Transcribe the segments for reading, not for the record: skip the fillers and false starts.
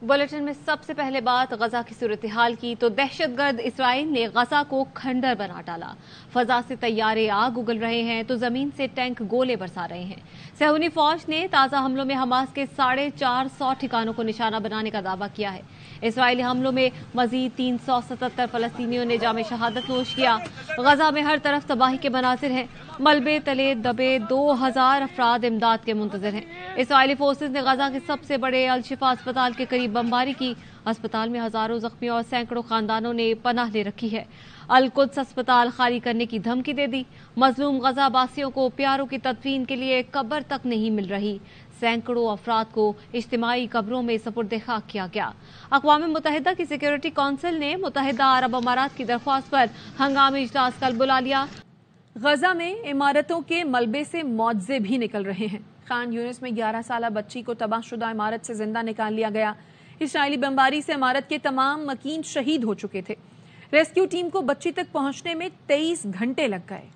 Bulletin में सबसे पहले बात गजा की सूरत-ए-हाल की तो दहशतगर्द इसराइल ने गजा को खंडर बना डाला। फजा से तैयारे आग उगल रहे हैं तो जमीन से टैंक गोले बरसा रहे हैं। सहूनी फौज ने ताजा हमलों में हमास के 450 ठिकानों को निशाना बनाने का दावा किया है। इसराइली हमलों में मजीद 377 फलस्तीनियों ने जामे शहादत नोश किया। गजा में हर तरफ तबाही के मनाजिर हैं। मलबे तले दबे 2000 अफराद इमदाद के मुंतजर हैं। इसराइली फोर्सेज ने गजा के सबसे बड़े अल शिफा अस्पताल के करीब बमबारी की। अस्पताल में हजारों जख्मी और सैकड़ों खानदानों ने पनाह ले रखी है। अल कुद्स अस्पताल खाली करने की धमकी दे दी। मजलूम गजा बासियों को प्यारों की तदफीन के लिए कब्र तक नहीं मिल रही। सैकड़ों अफराद को इज्तिमाई कब्रों में सपुर्द खाक किया गया। अक़वाम मुत्तहिदा की सिक्योरिटी काउंसिल ने मुत्तहिदा अरब अमारात की दरख्वास्त पर हंगामी इजलास कल बुला लिया। गजा में इमारतों के मलबे से मौजे भी निकल रहे हैं। खान यूनिस में 11 साला बच्ची को तबाहशुदा इमारत से जिंदा निकाल लिया गया। इसराइली बमबारी से इमारत के तमाम मकीन शहीद हो चुके थे। रेस्क्यू टीम को बच्ची तक पहुंचने में 23 घंटे लग गए।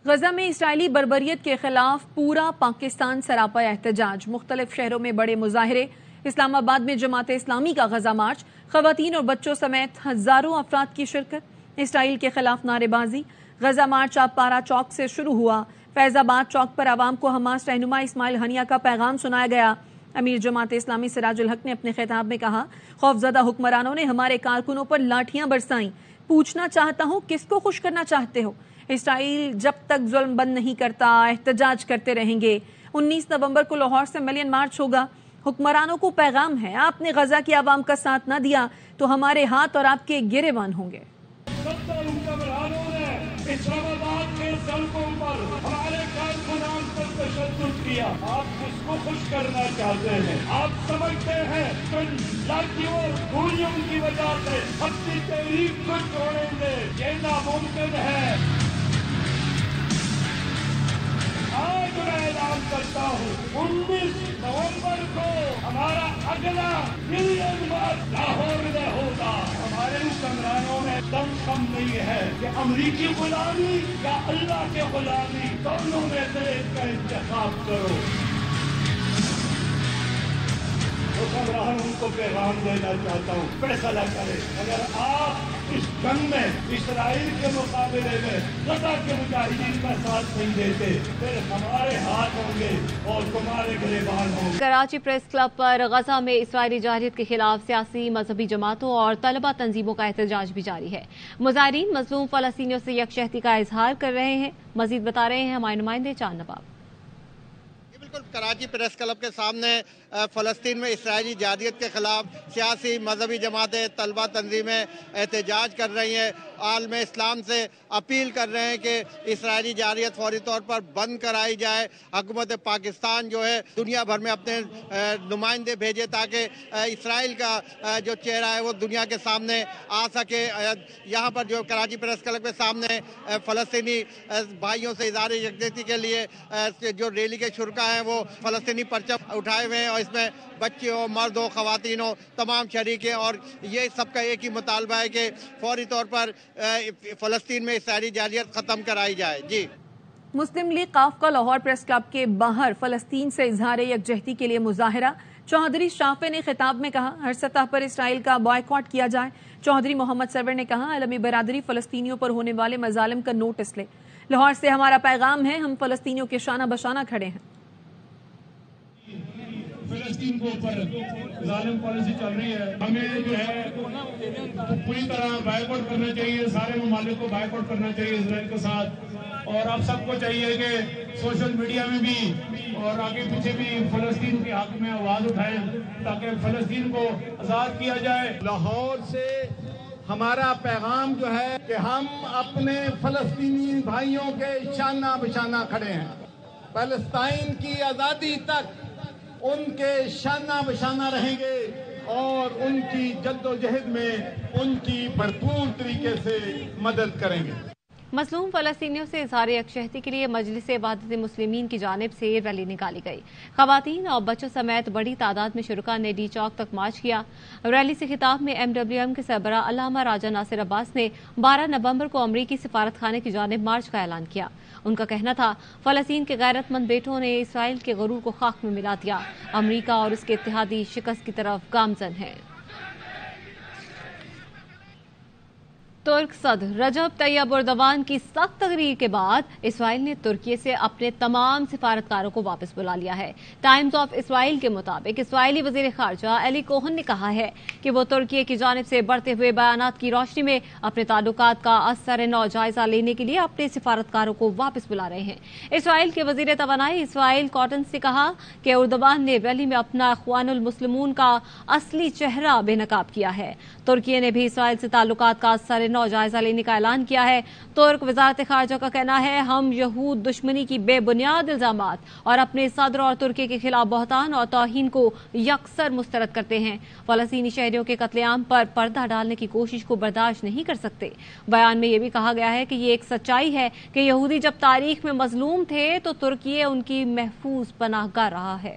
गजा में इसराइली बर्बरियत के खिलाफ पूरा पाकिस्तान सरापा एहतजाज। मुख्तलिफ शहरों में बड़े मुजाहरे। इस्लामाबाद में जमात इस्लामी का गजा मार्च। खवातीन और बच्चों समेत हजारों अफराद की शिरकत। इसराइल के खिलाफ नारेबाजी। गजा मार्च पारा चौक से शुरू हुआ। फैजाबाद चौक पर आवाम को हमास रहनुमा इस्माइल हनिया का पैगाम सुनाया गया। अमीर जमात इस्लामी सिराजुल हक ने अपने खिताब में कहा, खौफजदा हुक्मरानों ने हमारे कारकुनों पर लाठियां बरसाईं। पूछना चाहता हूं, किसको खुश करना चाहते हो? इसराइल जब तक जुल्म बंद नहीं करता एहतजाज करते रहेंगे। 19 नवंबर को लाहौर से मिलियन मार्च होगा। हुक्मरानों को पैगाम है, आपने गजा की आवाम का साथ न दिया तो हमारे हाथ और आपके गिरेबान होंगे। इस्लामाबाद के सड़कों पर हमारे कारकुनान पर तशद्दुद किया। आप किसको खुश करना चाहते हैं? आप समझते हैं लाठियों और गोलियों की वजह से अपनी तहरीक को छोड़ेंगे? ये नामुमकिन है। आज मैं ऐलान करता हूँ 19 नवंबर को हमारा अगला मिलियन मार्च लाहौर में होगा। हमारे हुक्मरानों में दम कम नहीं है कि अमरीकी गुलामी या अल्लाह के गुलामी, दोनों में से एक का इंतखाब करो। हुक्मरानों को पैगाम देना चाहता हूँ, फैसला करें। अगर आप इस जंग में इसराइल के मुकाबले में गजा के मुजाहिदीन का साथ नहीं देते, फिर हमारे हाथ होंगे और तुम्हारे गिरेबान होंगे। कराची प्रेस क्लब पर गजा में इसराइली जारहियत के खिलाफ सियासी मजहबी जमातों और तलबा तंजीमों का एहतजाज भी जारी है। मुजाहिरीन मजलूम फलस्तीनियों से यकजहती का इजहार कर रहे हैं। मजीद बता रहे हैं हमारे नुमाइंदे चांद नवाब। कराची प्रेस क्लब के सामने फ़लस्तीन में इसराइली जारहियत के खिलाफ सियासी मजहबी जमातें तलबा तंजीमें एहतजाज कर रही हैं। आलम इस्लाम से अपील कर रहे हैं कि इसराइली जारहियत फौरी तौर पर बंद कराई जाए। हुकूमत पाकिस्तान जो है दुनिया भर में अपने नुमाइंदे भेजे ताकि इसराइल का जो चेहरा है वो दुनिया के सामने आ सके। यहाँ पर जो कराची प्रेस क्लब के सामने फ़लस्तीनी भाइयों से इज़हार यकजहती के लिए जो रैली के शुरा हैं वो फ़लस्तीनी परचम उठाए हुए हैं और इसमें बच्चे हो, मर्द हो, ख़वातीन हो, तमाम शरीक हैं। और ये सबका एक ही मुतालबा है कि फौरी तौर पर फ़लस्तीन में इसराइली जारहियत ख़त्म कराई जाए। जी। मुस्लिम लीग काफ का लाहौर प्रेस क्लब के बाहर फ़लस्तीन से इजहार यकजहती के लिए मुजाहरा। चौधरी शाफे ने खिताब में कहा, हर सतह पर इसराइल का बॉयकॉट किया जाए। चौधरी मोहम्मद सरवर ने कहा, आलमी बरादरी फ़लस्तीनियों पर होने वाले मजालिम का नोटिस ले। लाहौर से हमारा पैगाम है, हम फ़लस्तीनियों के शाना बशाना खड़े हैं। फ़लस्तीन के ऊपर जालिम पॉलिसी चल रही है, हमें जो है पूरी तरह बायकॉट करना चाहिए। सारे ममालिक को बायकॉट करना चाहिए इसराइल के साथ। और आप सबको चाहिए कि सोशल मीडिया में भी और आगे पीछे भी फ़लस्तीन के हक में आवाज उठाएं ताकि फ़लस्तीन को आज़ाद किया जाए। लाहौर से हमारा पैगाम जो है कि हम अपने फ़लस्तीनी भाइयों के शाना बशाना खड़े हैं। फ़लस्तीन की आज़ादी तक उनके शाना बशाना रहेंगे और उनकी जद्दोजहद में उनकी भरपूर तरीके से मदद करेंगे। मजलूम फलस्तीनियों से इजहार यकजहती के लिए मजलिस वहदत मुस्लिमीन की जानिब से रैली निकाली गई। खवातीन और बच्चों समेत बड़ी तादाद में शुरका ने डी चौक तक मार्च किया। रैली से खिताब में MWM के सरबरा अल्लामा राजा नासिर अब्बास ने 12 नवंबर को अमरीकी सिफारत खाने की जानिब मार्च का ऐलान किया। उनका कहना था, फलस्तीन के गैरतमंद बेटों ने इसराइल के गरूर को खाक में मिला दिया। अमरीका और उसके इत्तेहादी शिकस्त की तरफ गामजन है। तुर्क सदर रजब तैयब एर्दोगान की सख्त तकरीर के बाद इसराइल ने तुर्की से अपने तमाम सिफारतकारों को वापस बुला लिया है। टाइम्स ऑफ इसराइल के मुताबिक इसराइली वजीर खारजा एली कोहन ने कहा है कि वो तुर्की की जानिब से बढ़ते हुए बयानात की रोशनी में अपने ताल्लुकात का असर नौ जायजा लेने के लिए अपने सिफारतकारों को वापस बुला रहे हैं। इसराइल के वजीर तवानाई इसराइल कॉटन ने कहा कि एर्दोगान ने रैली में अपना इख्वानुल मुस्लिमून का असली चेहरा बेनकाब किया है। तुर्की ने भी इसराइल से ताल्लुकात का असर नौ जायजा लेने का ऐलान किया है। तुर्क वजारत खारजा का कहना है, हम यहूद दुश्मनी की बेबुनियाद इल्जामात और अपने सदर और तुर्की के खिलाफ बहतान और तौहीन को यकसर मुस्तरद करते हैं। फलस्तीनी शहरियों के कत्लेआम पर पर्दा डालने की कोशिश को बर्दाश्त नहीं कर सकते। बयान में यह भी कहा गया है कि ये एक सच्चाई है कि यहूदी जब तारीख में मजलूम थे तो तुर्की उनकी महफूज पनाहगाह रहा है।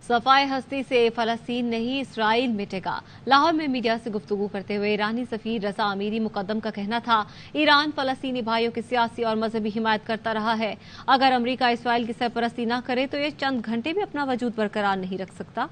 सफाई हस्ती से फलस्तीन नहीं इसराइल मिटेगा। लाहौर में मीडिया से गुफ्तगू करते हुए ईरानी सफीर रजा अमीरी मुकद्दम का कहना था, ईरान फलस्तीनी भाइयों की सियासी और मजहबी हिमायत करता रहा है। अगर अमरीका इसराइल की सरपरस्ती न करे तो ये चंद घंटे भी अपना वजूद बरकरार नहीं रख सकता।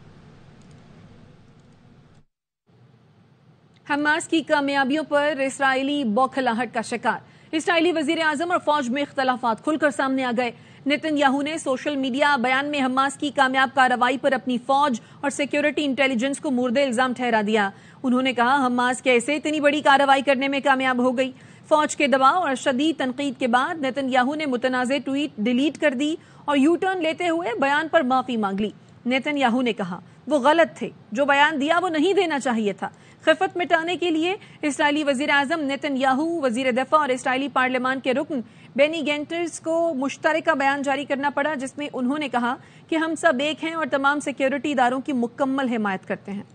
हमास की कामयाबियों पर इसराइली बौखलाहट का शिकार। इसराइली वजीर आजम और फौज में इख्तलाफात खुलकर सामने आ गए। नेतन्याहू ने सोशल मीडिया बयान में हमास की कामयाब कार्रवाई पर अपनी फौज और सिक्योरिटी इंटेलिजेंस को मुर्दे इल्जाम ठहरा दिया। उन्होंने कहा, हमास कैसे इतनी बड़ी कार्रवाई करने में कामयाब हो गई। फौज के दबाव और शदीद तनकीद के बाद नेतन्याहू ने मुतनाज़े ट्वीट डिलीट कर दी और यू टर्न लेते हुए बयान पर माफी मांग ली। नेतन्याहू ने कहा, वो गलत थे, जो बयान दिया वो नहीं देना चाहिए था। खिफत मिटाने के लिए इसराइली वजीर आजम नेतन्याहू, वजीर दफा और इसराइली पार्लियामान के रुकन बेनी गेंटर्स को मुश्तरका बयान जारी करना पड़ा, जिसमें उन्होंने कहा कि हम सब एक हैं और तमाम सिक्योरिटी इदारों की मुकम्मल हिमायत करते हैं।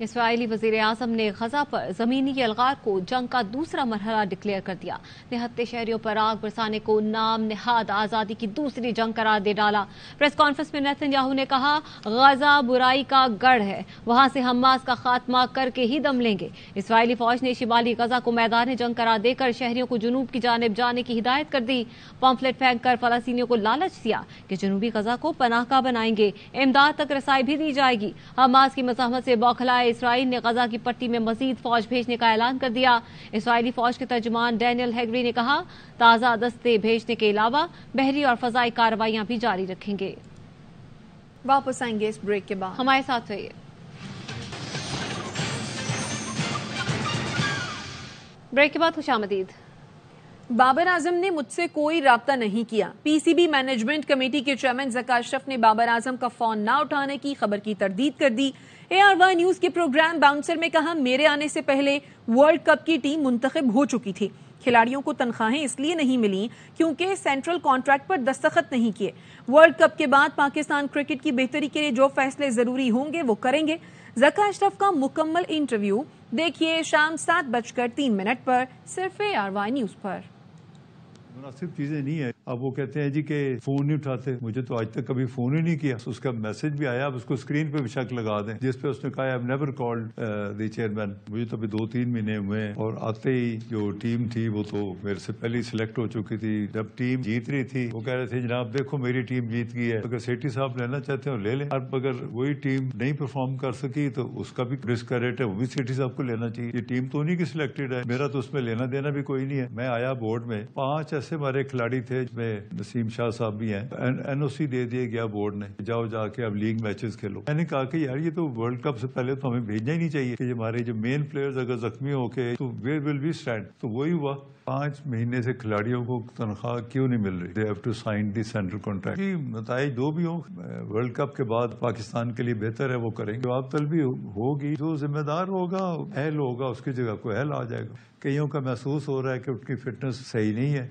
इसराइली वजीर आजम ने गजा पर जमीनी अलगार को जंग का दूसरा मरहला डिक्लेयर कर दिया। निहत्ते शहरियों पर आग बरसाने को नाम निहाद आजादी की दूसरी जंग करार दे डाला। प्रेस कॉन्फ्रेंस में नेतन्याहू ने कहा, गजा बुराई का गढ़ है, वहां से हमास का खात्मा करके ही दम लेंगे। इसराइली फौज ने शिमाली गजा को मैदान जंग करार देकर शहरियों को जुनूब की जानिब जाने की हिदायत कर दी। पम्फलेट फेंक कर फलस्तीनियों को लालच दिया कि जनूबी गजा को पनाहगाह बनाएंगे, इमदाद तक रसाई भी दी जाएगी। हमास की मज़ाहमत से बौखलाए इसराइल ने गजा की पट्टी में मजीद फौज भेजने का ऐलान कर दिया। इसराइली फौज के तर्जुमान डैनियल हेगरी ने कहा, ताज़ा दस्ते भेजने के अलावा बहरी और फजाई कार्रवाइयां भी जारी रखेंगे। वापस आएंगे इस ब्रेक के बाद, हमारे साथ रहिए। ब्रेक के बाद खुशामदीद। बाबर आजम ने मुझसे कोई राब्ता नहीं किया। पीसीबी मैनेजमेंट कमेटी के चेयरमैन ज़का अशरफ ने बाबर आजम का फोन ना उठाने की खबर की तरदीद कर दी। ARY न्यूज के प्रोग्राम बाउंसर में कहा, मेरे आने से पहले वर्ल्ड कप की टीम मुंतखब हो चुकी थी। खिलाड़ियों को तनख्वाहें इसलिए नहीं मिली क्योंकि सेंट्रल कॉन्ट्रैक्ट पर दस्तखत नहीं किए। वर्ल्ड कप के बाद पाकिस्तान क्रिकेट की बेहतरी के लिए जो फैसले जरूरी होंगे वो करेंगे। ज़का अशरफ का मुकम्मल इंटरव्यू देखिए शाम 7:03 पर सिर्फ ARY न्यूज पर। मुनासिब चीजें नहीं है। अब वो कहते हैं जी कि फोन नहीं उठाते। मुझे तो आज तक कभी फोन ही नहीं किया। उसका मैसेज भी आया, अब उसको स्क्रीन पे भी शक लगा दें, जिस पे उसने कहा, I have never called the chairman. मुझे तो अभी 2-3 महीने हुए हैं और आते ही जो टीम थी वो तो मेरे से पहले ही सिलेक्ट हो चुकी थी। जब टीम जीत रही थी वो कह रहे थे, जनाब देखो मेरी टीम जीत गई है, अगर सेठी साहब लेना चाहते हो ले लें। अब अगर वही टीम नहीं परफॉर्म कर सकी तो उसका भी रिस्क का रेट है, वो भी सेठी साहब को लेना चाहिए। ये टीम तो उन्हीं की सिलेक्टेड है, मेरा तो उसमें लेना देना भी कोई नहीं है। मैं आया बोर्ड में, 5 ऐसे हमारे खिलाड़ी थे जिसमें नसीम शाह साहब भी हैं। NOC दे दिया गया बोर्ड ने, जाओ जाके अब लीग मैचेस खेलो। मैंने कहा कि यार ये तो वर्ल्ड कप से पहले तो हमें भेजना ही नहीं चाहिए कि हमारे जो मेन प्लेयर्स अगर जख्मी होके तो वेयर विल वी स्टैंड। तो वही हुआ। 5 महीने से खिलाड़ियों को तनख्वाह क्यों नहीं मिल रही? They have to sign the central contract. नताइज जो भी हो, वर्ल्ड कप के बाद पाकिस्तान के लिए बेहतर है वो करेंगे। जवाब तलबी होगी, जो जिम्मेदार होगा अहल होगा उसकी जगह कोई अहल आ जाएगा। कईयों का महसूस हो रहा है कि उनकी फिटनेस सही नहीं है।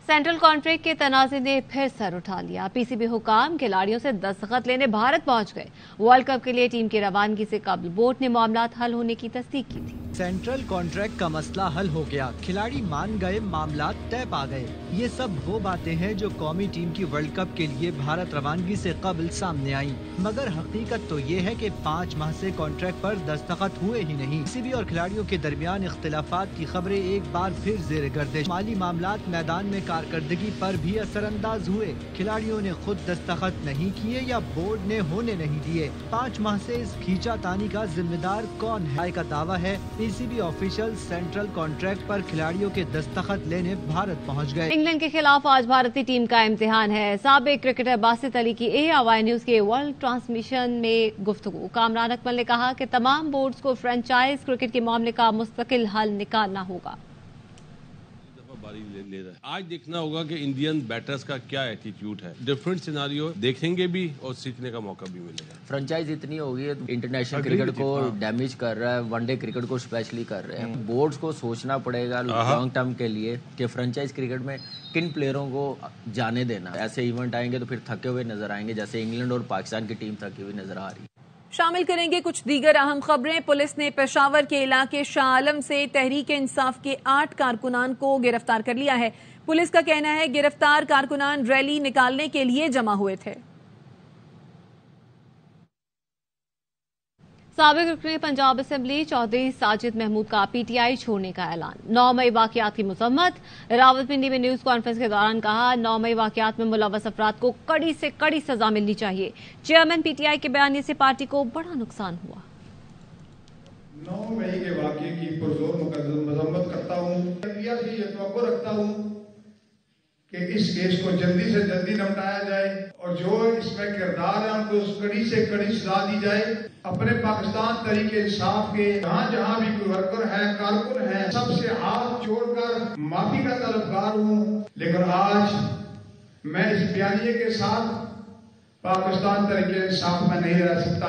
सेंट्रल कॉन्ट्रैक्ट के तनाज़े ने फिर सर उठा लिया। पीसीबी हुकाम खिलाड़ियों से दस्तखत लेने भारत पहुंच गए। वर्ल्ड कप के लिए टीम की रवानगी से कबल बोर्ड ने मामलात हल होने की तस्दीक की थी। सेंट्रल कॉन्ट्रैक्ट का मसला हल हो गया, खिलाड़ी मान गए, मामलात तय पा गए। ये सब वो बातें हैं जो कौमी टीम की वर्ल्ड कप के लिए भारत रवानगी से कबल सामने आई। मगर हकीकत तो ये है कि 5 माह से कॉन्ट्रैक्ट पर दस्तखत हुए ही नहीं। पीसीबी और खिलाड़ियों के दरमियान इख्तिलाफात की खबरें एक बार फिर जेर गर्दिश। माली मामलात मैदान में कारकर्दगी पर भी असरअंदाज हुए। खिलाड़ियों ने खुद दस्तखत नहीं किए या बोर्ड ने होने नहीं दिए। 5 माह से इस खींचातानी का जिम्मेदार कौन है का दावा है। पीसीबी ऑफिशियल सेंट्रल कॉन्ट्रैक्ट पर खिलाड़ियों के दस्तखत लेने भारत पहुंच गए। इंग्लैंड के खिलाफ आज भारतीय टीम का इम्तिहान है। साबिक क्रिकेटर बासित अली की ARY न्यूज के वर्ल्ड ट्रांसमिशन में गुफ्तगू। कामरान अकमल ने कहा कि तमाम बोर्ड्स को फ्रेंचाइज क्रिकेट के मामले का मुस्तकिल हल निकालना होगा। ले रहा है। आज देखना होगा कि इंडियन बैटर्स का क्या एटीट्यूड है। डिफरेंट सिनारियो देखेंगे भी और सीखने का मौका भी मिलेगा। फ्रेंचाइज इतनी होगी है इंटरनेशनल क्रिकेट को डैमेज कर रहा है, वनडे क्रिकेट को स्पेशली कर रहे हैं। बोर्ड्स को सोचना पड़ेगा लॉन्ग टर्म के लिए कि फ्रेंचाइज क्रिकेट में किन प्लेयरों को जाने देना। ऐसे इवेंट आएंगे तो फिर थके हुए नजर आएंगे, जैसे इंग्लैंड और पाकिस्तान की टीम थकी हुई नजर आ रही है। शामिल करेंगे कुछ दीगर अहम खबरें। पुलिस ने पेशावर के इलाके शाह आलम से तहरीक इंसाफ के 8 कारकुनान को गिरफ्तार कर लिया है। पुलिस का कहना है गिरफ्तार कारकुनान रैली निकालने के लिए जमा हुए थे। साबिक रुकने पंजाब असेंबली चौधरी साजिद महमूद का PTI छोड़ने का ऐलान। 9 मई वाकयात की मजम्मत। रावलपिंडी में न्यूज कॉन्फ्रेंस के दौरान कहा 9 मई वाकयात में मुलव्वस अफराद को कड़ी से कड़ी सजा मिलनी चाहिए। चेयरमैन PTI के बयानी से पार्टी को बड़ा नुकसान हुआ। 9 मई के वाकये की पुरजोर मजम्मत करता हूँ। इंडिया से ये तवक्को रखता हूँ कि इस केस को जल्दी से जल्दी निपटाया जाए और जो इसमें किरदार है उनको कड़ी से कड़ी सजा दी जाए। अपने पाकिस्तान तरीके इंसाफ के जहाँ जहाँ भी कोई वर्कर है, कारकुन है, सबसे हाथ जोड़कर माफी का तलबगार हूँ। लेकिन आज मैं इस बयानिए के साथ पाकिस्तान तरीके इंसाफ में नहीं रह सकता।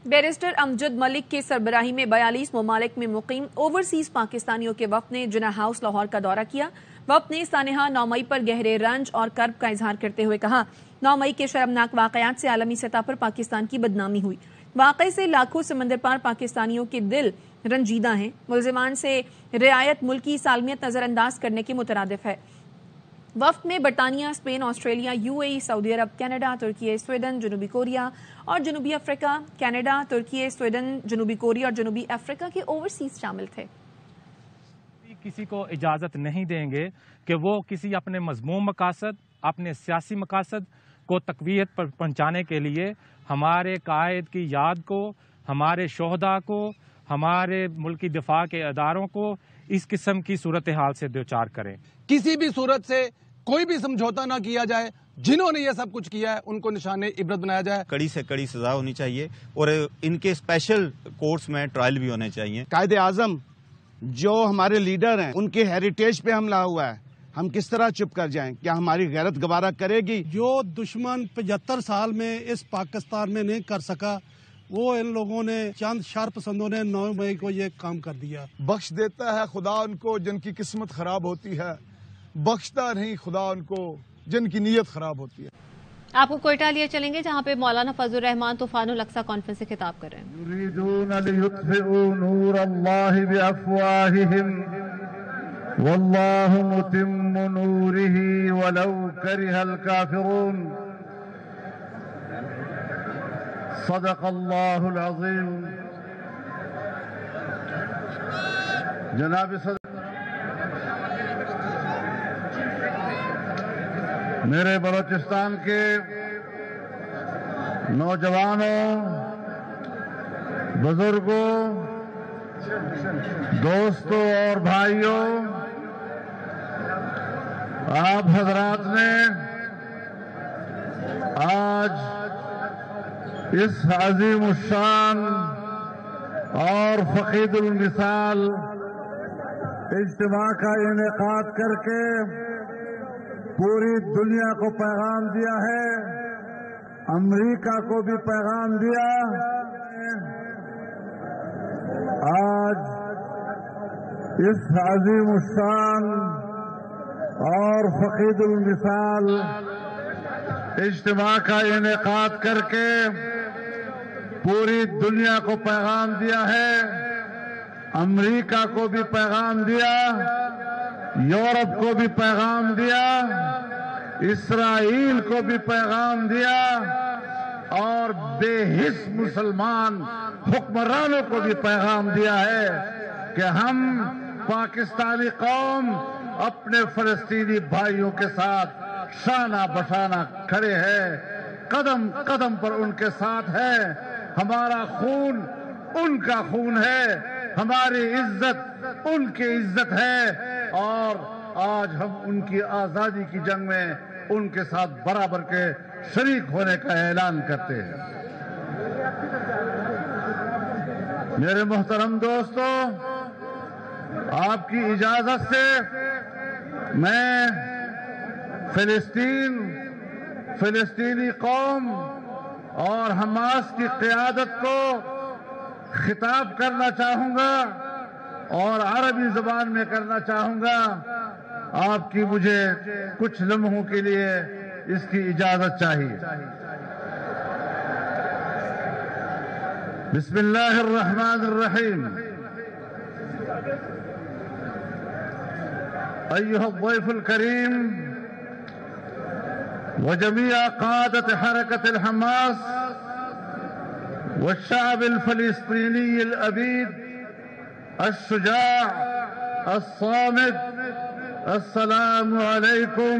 बैरिस्टर अमजद मलिक के सरबराही में 42 ममालिक में मुकीम ओवरसीज पाकिस्तानियों के वफ्द ने जिना हाउस लाहौर का दौरा किया। वफ्द ने सानेहा 9 मई पर गहरे रंज और कर्ब का इजहार करते हुए कहा 9 मई के शर्मनाक वाकयात से आलमी सतह पर पाकिस्तान की बदनामी हुई। वाकये से लाखों समंदर पार पाकिस्तानियों के दिल रंजीदा हैं। मुल्जिमान से रियायत मुल्की सालमियत नजरअंदाज करने के मुतरादिफ है। वफ्द में बरतानिया, स्पेन, ऑस्ट्रेलिया, UAE, सऊदी अरब, कनाडा, तुर्की, स्वीडन, जनूबी कोरिया और जनूबी अफ्रीका, कनाडा, तुर्की, स्वीडन, जनूबी कोरिया और जनूबी अफ्रीका के ओवरसीज शामिल थे। किसी को इजाज़त नहीं देंगे कि वो किसी अपने मज़मूम मकासद, अपने सियासी मकासद को तक़वियत पर पहुँचाने के लिए हमारे कायद की याद को, हमारे शोहदा को, हमारे मुल्की दिफा के अदारों को इस किस्म की सूरत हाल से दो चार करें। किसी भी सूरत से कोई भी समझौता ना किया जाए। जिन्होंने ये सब कुछ किया है उनको निशाने इबरत बनाया जाए। कड़ी से कड़ी सजा होनी चाहिए और इनके स्पेशल कोर्ट्स में ट्रायल भी होने चाहिए। कायदे आजम जो हमारे लीडर हैं उनके हेरिटेज पे हमला हुआ है, हम किस तरह चुप कर जाएं? क्या हमारी गैरत गवारा करेगी? जो दुश्मन 75 साल में इस पाकिस्तान में नहीं कर सका, वो इन लोगों ने, चंद शरपसंदों ने 9 मई को ये काम कर दिया। बख्श देता है खुदा उनको जिनकी किस्मत खराब होती है, बख्शता नहीं खुदा उनको जिनकी नीयत खराब होती है। आपको कोयटा लिए चलेंगे जहां पे मौलाना फजलुर रहमान तूफानुल अक्सा कॉन्फ्रेंस से खिताब कर रहे हैं। युरीदून लियुत्फिऊ नूर अल्लाहि बिअफ़वाहिहिम वल्लाहु मुतिम्मु नूरिही वलौ करिहल काफिरून। सदक़ल्लाहुल अज़ीम। जनाब सदर, मेरे बलोचिस्तान के नौजवानों, बुजुर्गों, दोस्तों और भाइयों, आप हजरात ने आज इस अज़ीम शान और फ़क़ीदुल मिसाल इज्तिमा का इनेकाद करके पूरी दुनिया को पैगाम दिया है, अमेरिका को भी पैगाम दिया। आज इस अज़ीम शान اور فقید المثال اجتماع کا انعقاد کر کے پوری دنیا کو پیغام دیا ہے، امریکہ کو بھی پیغام دیا، یورپ کو بھی پیغام دیا، اسرائیل کو بھی پیغام دیا، اور بے حس مسلمان حکمرانوں کو بھی پیغام دیا ہے کہ ہم پاکستانی قوم اپنے فلسطینی بھائیوں کے ساتھ شانہ بشانہ کھڑے ہیں، قدم قدم پر ان کے ساتھ ہے، ہمارا خون ان کا خون ہے، ہماری عزت ان کی عزت ہے، اور آج ہم ان کی آزادی کی جنگ میں ان کے ساتھ برابر کے شریک ہونے کا اعلان کرتے ہیں۔ میرے محترم دوستو، آپ کی اجازت سے میں فلسطینی قوم اور حماس کی قیادت کو خطاب کرنا چاہوں گا اور عربی زبان میں کرنا چاہوں گا۔ آپ کی مجھے کچھ لمحوں کے لیے اس کی اجازت چاہیے۔ بسم اللہ الرحمن الرحیم۔ ایھا الضیف الکریم وجميع قادة حركة الحماس والشعب الفلسطيني الأبيد الشجاع الصامد، السلام عليكم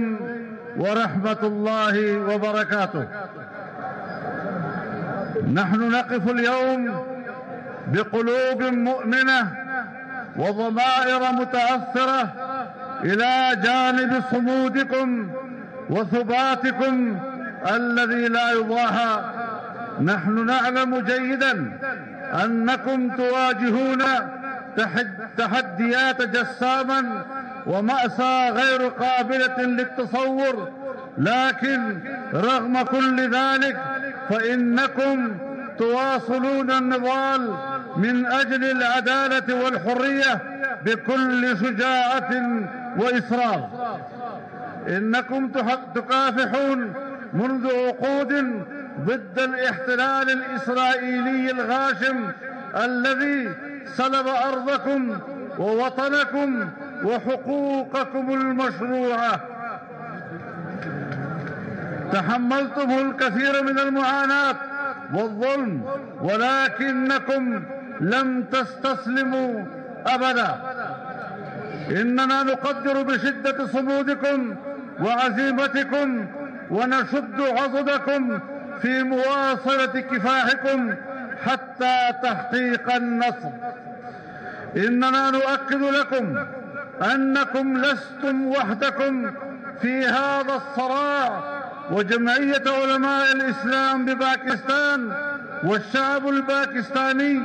ورحمة الله وبركاته۔ نحن نقف اليوم بقلوب مؤمنة وضمائر متأثرة إلى جانب صمودكم وثباتكم الذي لا يضاهى. نحن نعلم جيدا أنكم تواجهون تحديات جساما ومأساة غير قابلة للتصور، لكن رغم كل ذلك فإنكم تواصلون النضال من أجل العدالة والحرية بكل شجاعة وإصرار. إنكم تكافحون منذ عقود ضد الاحتلال الإسرائيلي الغاشم الذي سلب أرضكم ووطنكم وحقوقكم المشروعة. تحملتم الكثير من المعاناة والظلم ولكنكم لم تستسلموا أبدا. إننا نقدر بشدة صمودكم وعزيمتكم ونشد عضدكم في مواصلة كفاحكم حتى تحقيق النصر. إننا نؤكد لكم أنكم لستم وحدكم في هذا الصراع، وجمعية علماء الإسلام بباكستان والشعب الباكستاني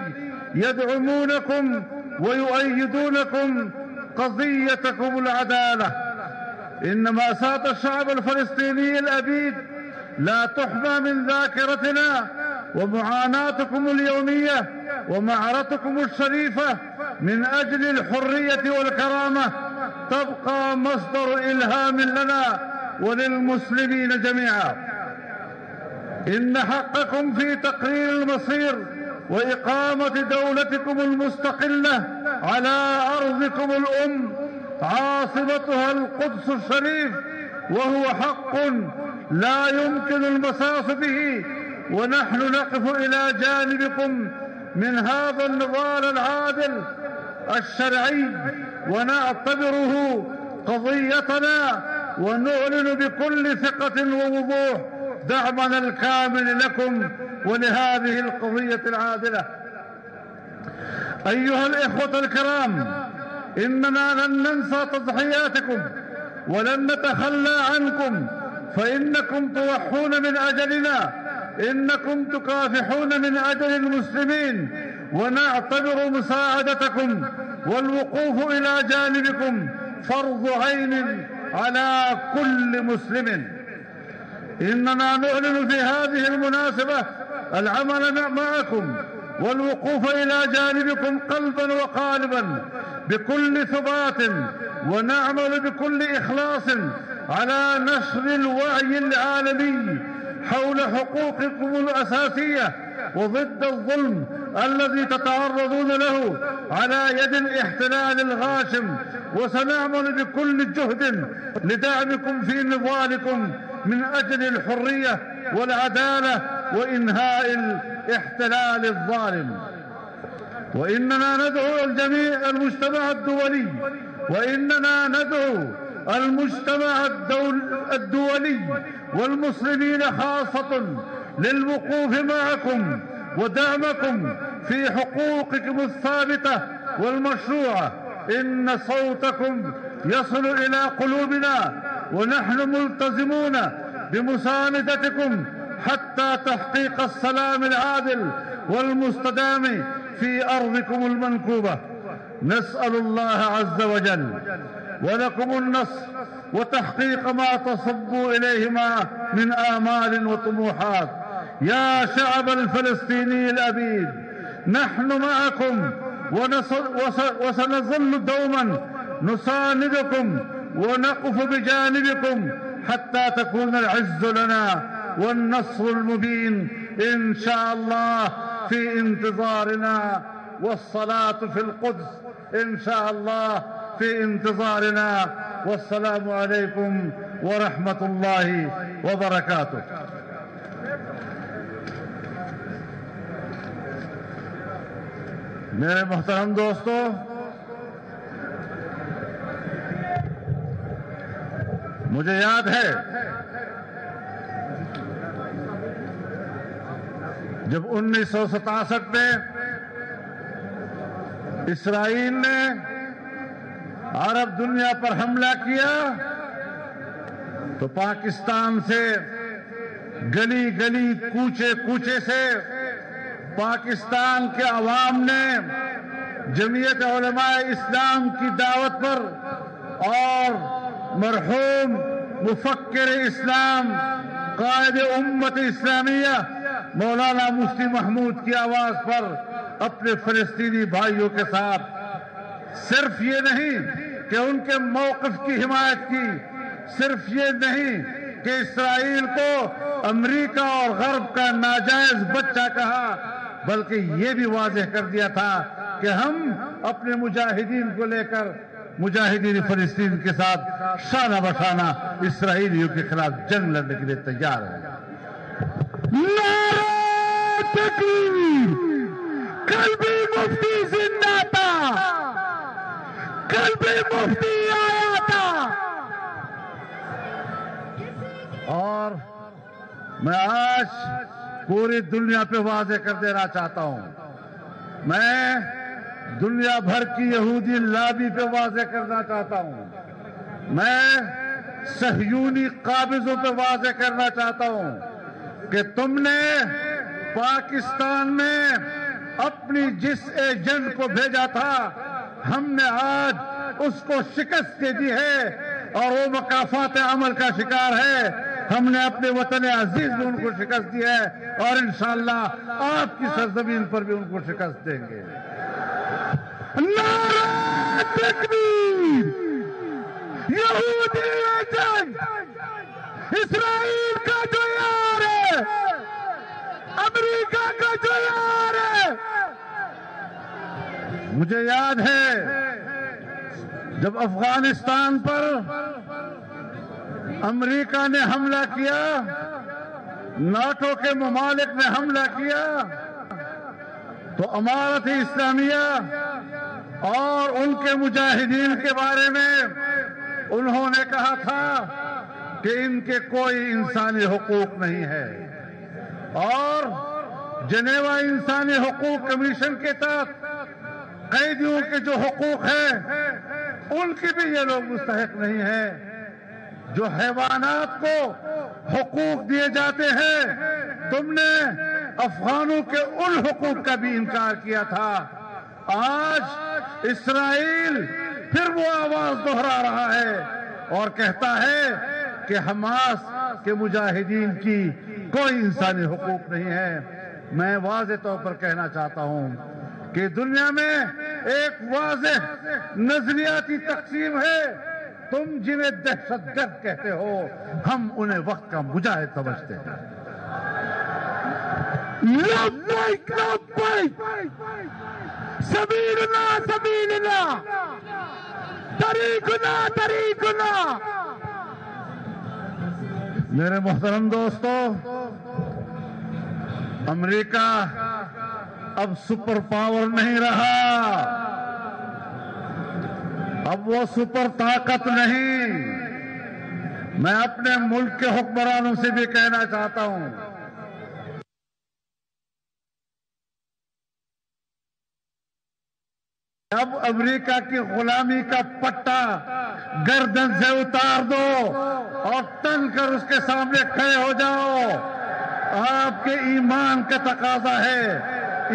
يدعمونكم ويؤيدونكم قضيتكم العدالة. إن مأساة الشعب الفلسطيني الأبيد لا تحمى من ذاكرتنا، ومعاناتكم اليومية ومعركتكم الشريفة من أجل الحرية والكرامة تبقى مصدر إلهام لنا وللمسلمين جميعا. إن حقكم في تقرير المصير وإقامة دولتكم المستقلة على أرضكم الأم عاصمتها القدس الشريف وهو حق لا يمكن المساس به، ونحن نقف إلى جانبكم من هذا النضال العادل الشرعي ونعتبره قضيتنا، ونعلن بكل ثقة ووضوح دعمنا الكامل لكم ولهذه القضية العادلة. أيها الإخوة الكرام، إننا لن ننسى تضحياتكم ولن نتخلى عنكم، فإنكم تضحون من أجلنا، إنكم تكافحون من أجل المسلمين، ونعتبر مساعدتكم والوقوف إلى جانبكم فرض عين على كل مسلم. إننا نعلن في هذه المناسبة العمل معكم والوقوف إلى جانبكم قلبا وقالبا بكل ثبات ونعمل بكل إخلاص على نشر الوعي العالمي حول حقوقكم الأساسية وضد الظلم الذي تتعرضون له على يد الاحتلال الغاشم، وسنعمل بكل جهد لدعمكم في نضالكم من أجل الحرية والعدالة وإنهاء الاحتلال الظالم. وإننا ندعو المجتمع الدولي المجتمع الدولي والمسلمين خاصة للوقوف معكم ودعمكم في حقوقكم الثابتة والمشروعة. إن صوتكم يصل إلى قلوبنا، ونحن ملتزمون بمساندتكم حتى تحقيق السلام العادل والمستدام في أرضكم المنكوبة. نسأل الله عز وجل ولكم النصر وتحقيق ما تصبوا إليه من آمال وطموحات. يا شعب الفلسطيني الأبيد، نحن معكم وسنظل دوما نساندكم ونقف بجانبكم حتى تكون العز لنا والنصر المبين إن شاء الله في انتظارنا، والصلاة في القدس إن شاء الله في انتظارنا. والسلام عليكم ورحمة الله وبركاته. میرے محترم دوستو، مجھے یاد ہے جب 1967 میں اسرائیل نے عرب دنیا پر حملہ کیا تو پاکستان سے گلی گلی کوچے کوچے سے پاکستان کے عوام نے جمعیت علماء اسلام کی دعوت پر اور مرحوم مفکر اسلام قائد امت اسلامیہ مولانا مفتی محمود کی آواز پر اپنے فلسطینی بھائیوں کے ساتھ صرف یہ نہیں کہ ان کے موقف کی حمایت کی، صرف یہ نہیں کہ اسرائیل کو امریکہ اور غرب کا ناجائز بچہ کہا، بلکہ یہ بھی واضح کر دیا تھا کہ ہم اپنے مجاہدین کو لے کر مجاہدین فلسطین کے ساتھ شانہ بشانہ اسرائیلیوں کے خلاف جنگ لڑنے کے لیے تیار ہیں۔ نعرہ تکبیر! کل بھی مفتی زندہ تھا، کل بھی مفتی آیا تھا، اور میں آج پوری دنیا پہ واضح کر دینا چاہتا ہوں، میں دنیا بھر کی یہودی لابی پہ واضح کرنا چاہتا ہوں، میں صہیونی قابضوں پہ واضح کرنا چاہتا ہوں کہ تم نے پاکستان میں اپنی جس ایجنٹ کو بھیجا تھا، ہم نے آج اس کو شکست دے دی ہے اور وہ مکافات عمل کا شکار ہے۔ ہم نے اپنے وطن عزیز میں ان کو شکست دی ہے اور انشاءاللہ آپ کی سرزمین پر بھی ان کو شکست دیں گے۔ نعرہ تکبیر! یہودی ایجنٹ اسرائیل کا جو یار ہے، امریکہ کا جو یار ہے۔ مجھے یاد ہے جب افغانستان پر امریکہ نے حملہ کیا، ناٹو کے ممالک نے حملہ کیا، تو امارت اسلامیہ اور ان کے مجاہدین کے بارے میں انہوں نے کہا تھا کہ ان کے کوئی انسانی حقوق نہیں ہے، اور جنیوا انسانی حقوق کمیشن کے تحت قیدیوں کے جو حقوق ہیں ان کی بھی یہ لوگ مستحق نہیں ہیں۔ جو حیوانات کو حقوق دیے جاتے ہیں، تم نے افغانوں کے ان حقوق کا بھی انکار کیا تھا۔ آج اسرائیل پھر وہ آواز دہرا رہا ہے اور کہتا ہے کہ حماس کے مجاہدین کی کوئی انسانی حقوق نہیں ہے۔ میں واضح طور پر کہنا چاہتا ہوں کہ دنیا میں ایک واضح نظریاتی تقسیم ہے. تم جنہیں دہشت گرد کہتے ہو ہم انہیں وقت کا مجاہد سمجھتے ہیں. لبیک لبیک سبیلنا سبیلنا طریقنا طریقنا. میرے محترم دوستو، امریکہ اب سپر پاور نہیں رہا، اب وہ سپر طاقت نہیں. میں اپنے ملک کے حکمرانوں سے بھی کہنا چاہتا ہوں، اب امریکہ کی غلامی کا پٹا گردن سے اتار دو اور تن کر اس کے سامنے کھڑے ہو جاؤ. آپ کے ایمان کا تقاضا ہے،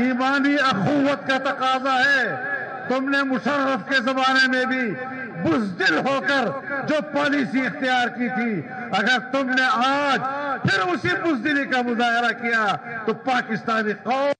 ایمانی اخوت کا تقاضا ہے. تم نے مشرف کے زمانے میں بھی بزدل ہو کر جو پالیسی اختیار کی تھی، اگر تم نے آج پھر اسی بزدلی کا مظاہرہ کیا تو پاکستانی قوم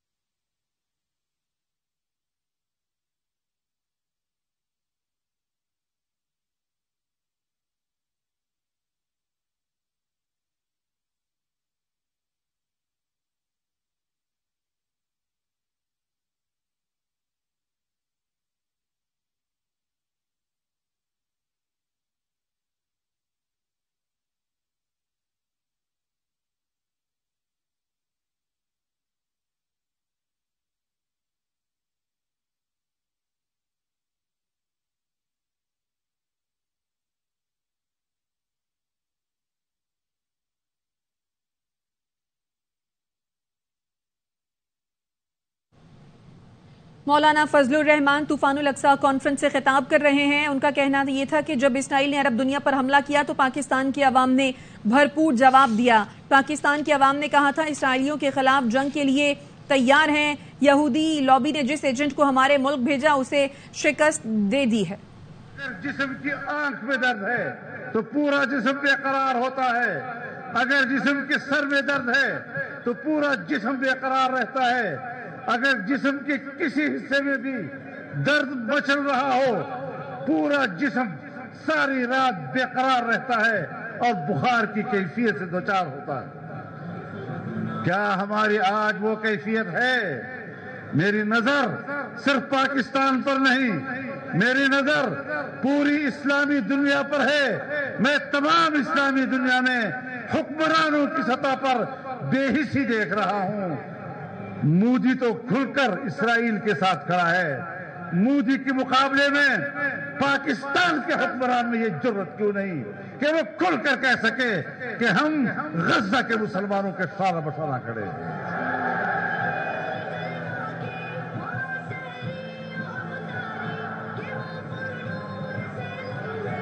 مولانا فضل الرحمان طوفان الاقصی کانفرنس سے خطاب کر رہے ہیں. ان کا کہنا یہ تھا کہ جب اسرائیل نے عرب دنیا پر حملہ کیا تو پاکستان کی عوام نے بھرپور جواب دیا. پاکستان کی عوام نے کہا تھا اسرائیلیوں کے خلاف جنگ کے لیے تیار ہیں. یہودی لابی نے جس ایجنٹ کو ہمارے ملک بھیجا اسے شکست دے دی ہے. اگر جسم کی آنکھ میں درد ہے تو پورا جسم بے قرار ہوتا ہے، اگر جسم کے سر میں درد ہے تو پورا جسم بے قرار رہتا ہے، اگر جسم کے کسی حصے میں بھی درد مچل رہا ہو پورا جسم ساری رات بے قرار رہتا ہے اور بخار کی کیفیت سے دوچار ہوتا ہے. کیا ہماری آج وہ کیفیت ہے؟ میری نظر صرف پاکستان پر نہیں، میری نظر پوری اسلامی دنیا پر ہے. میں تمام اسلامی دنیا میں حکمرانوں کی سطح پر بے حسی دیکھ رہا ہوں. مودی تو کھل کر اسرائیل کے ساتھ کھڑا ہے، مودی کے مقابلے میں پاکستان کے حکمران میں یہ جرت کیوں نہیں کہ وہ کھل کر کہہ سکے کہ ہم غزہ کے مسلمانوں کے شانہ بشانہ کھڑے ہیں.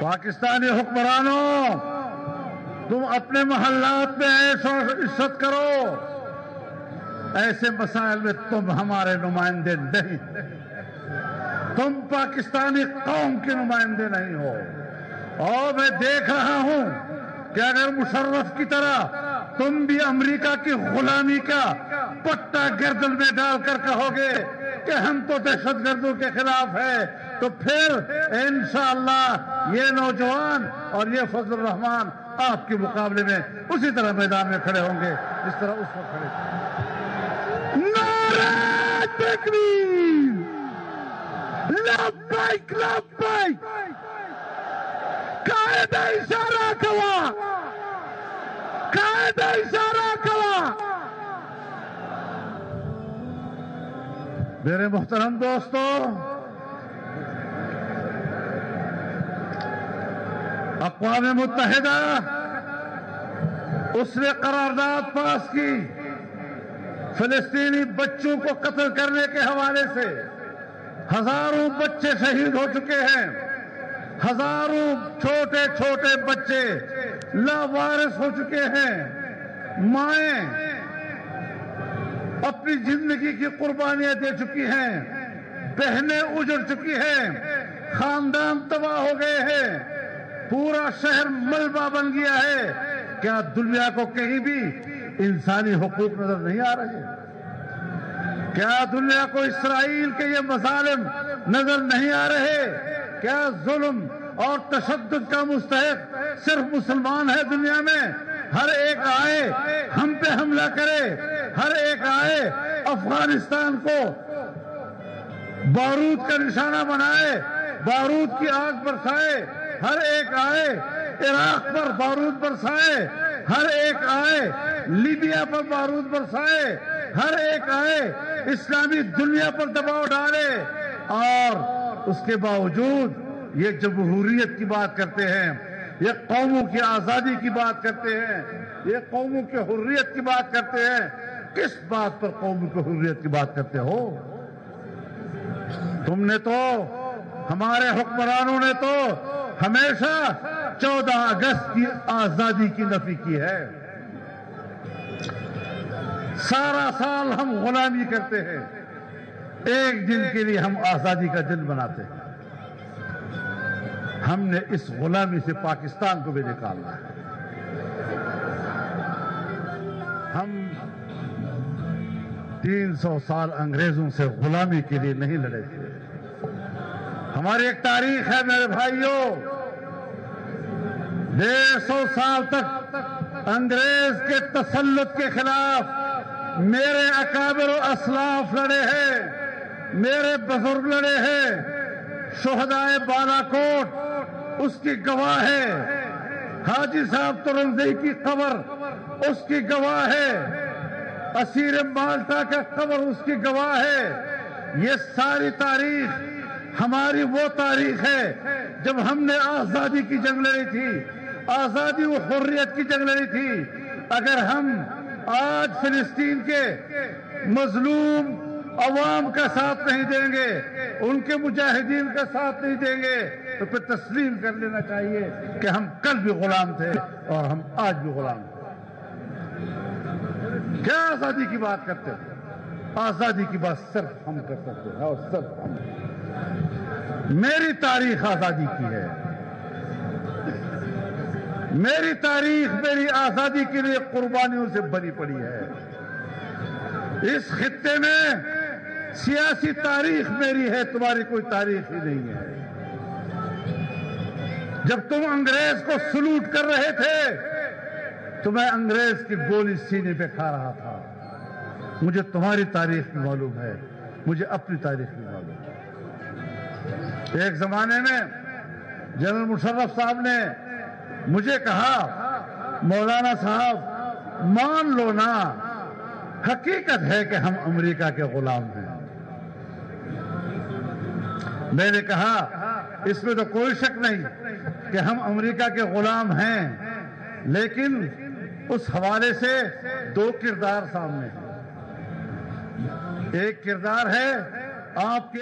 پاکستانی حکمرانوں، تم اپنے محلات میں عیش و عشرت کرو، ایسے مسائل میں تم ہمارے نمائندے نہیں، تم پاکستانی قوم کے نمائندے نہیں ہو. اور میں دیکھ رہا ہوں کہ اگر مشرف کی طرح تم بھی امریکہ کی غلامی کا پٹا گردن میں ڈال کر کہو گے کہ ہم تو دہشت گردوں کے خلاف ہے، تو پھر انشاءاللہ یہ نوجوان اور یہ فضل الرحمان آپ کے مقابلے میں اسی طرح میدان میں کھڑے ہوں گے جس طرح اس وقت کھڑے تھے. نعرہ تکبیر، لبیک لبیک، قائد اشارہ کوا، قائد اشارہ کوا. میرے محترم دوستو، اقوام متحدہ اس نے قرارداد پاس کی فلسطینی بچوں کو قتل کرنے کے حوالے سے. ہزاروں بچے شہید ہو چکے ہیں، ہزاروں چھوٹے چھوٹے بچے لاوارث ہو چکے ہیں، مائیں اپنی زندگی کی قربانیاں دے چکی ہیں، بہنیں اجڑ چکی ہیں، خاندان تباہ ہو گئے ہیں، پورا شہر ملبہ بن گیا ہے. کیا دنیا کو کہیں بھی انسانی حقوق نظر نہیں آ رہے؟ کیا دنیا کو اسرائیل کے یہ مظالم نظر نہیں آ رہے؟ کیا ظلم اور تشدد کا مستحق صرف مسلمان ہے دنیا میں؟ ہر ایک آئے ہم پہ حملہ کرے، ہر ایک آئے افغانستان کو بارود کا نشانہ بنائے، بارود کی آگ برسائے، ہر ایک آئے عراق پر بارود برسائے، ہر ایک آئے لیبیا پر بارود برسائے، ہر ایک آئے اسلامی دنیا پر دباؤ ڈالے، اور اس کے باوجود یہ جمہوریت کی بات کرتے ہیں، یہ قوموں کی آزادی کی بات کرتے ہیں، یہ قوموں کی حریت کی بات کرتے ہیں۔ کس بات پر قوموں کی حریت کی بات کرتے ہو؟ تم نے تو، ہمارے حکمرانوں نے تو ہمیشہ 14 اگست کی آزادی کی نفی کی ہے۔ سارا سال ہم غلامی کرتے ہیں، ایک دن کے لیے ہم آزادی کا دن بناتے ہیں۔ ہم نے اس غلامی سے پاکستان کو بھی نکالنا ہے۔ ہم 300 سال انگریزوں سے غلامی کے لیے نہیں لڑے تھے۔ ہماری ایک تاریخ ہے میرے بھائیوں، 150 سال تک انگریز کے تسلط کے خلاف میرے اکابر و اسلاف لڑے ہیں، میرے بزرگ لڑے ہیں۔ شہدائے بالا کوٹ اس کی گواہ ہے، حاجی صاحب ترنزئی کی قبر اس کی گواہ ہے، اسیر مالٹا کا قبر اس کی گواہ ہے۔ یہ ساری تاریخ ہماری وہ تاریخ ہے جب ہم نے آزادی کی جنگ لڑی تھی، آزادی و حریت کی جنگ لڑی تھی۔ اگر ہم آج فلسطین کے مظلوم عوام کا ساتھ نہیں دیں گے، ان کے مجاہدین کا ساتھ نہیں دیں گے، تو پھر تسلیم کر لینا چاہیے کہ ہم کل بھی غلام تھے اور ہم آج بھی غلام تھے۔ کیا آزادی کی بات کرتے ہیں؟ آزادی کی بات صرف ہم کر سکتے ہیں، اور صرف ہم۔ میری تاریخ آزادی کی ہے، میری تاریخ میری آزادی کے لیے قربانیوں سے بنی پڑی ہے۔ اس خطے میں سیاسی تاریخ میری ہے، تمہاری کوئی تاریخ ہی نہیں ہے۔ جب تم انگریز کو سلوٹ کر رہے تھے تو میں انگریز کی گولی سینے پہ کھا رہا تھا۔ مجھے تمہاری تاریخ بھی معلوم ہے، مجھے اپنی تاریخ بھی معلوم ہے۔ ایک زمانے میں جنرل مشرف صاحب نے مجھے کہا، مولانا صاحب مان لو نا، حقیقت ہے کہ ہم امریکہ کے غلام ہیں۔ میں نے کہا اس میں تو کوئی شک نہیں کہ ہم امریکہ کے غلام ہیں، لیکن اس حوالے سے دو کردار سامنے ہیں۔ ایک کردار ہے آپ کے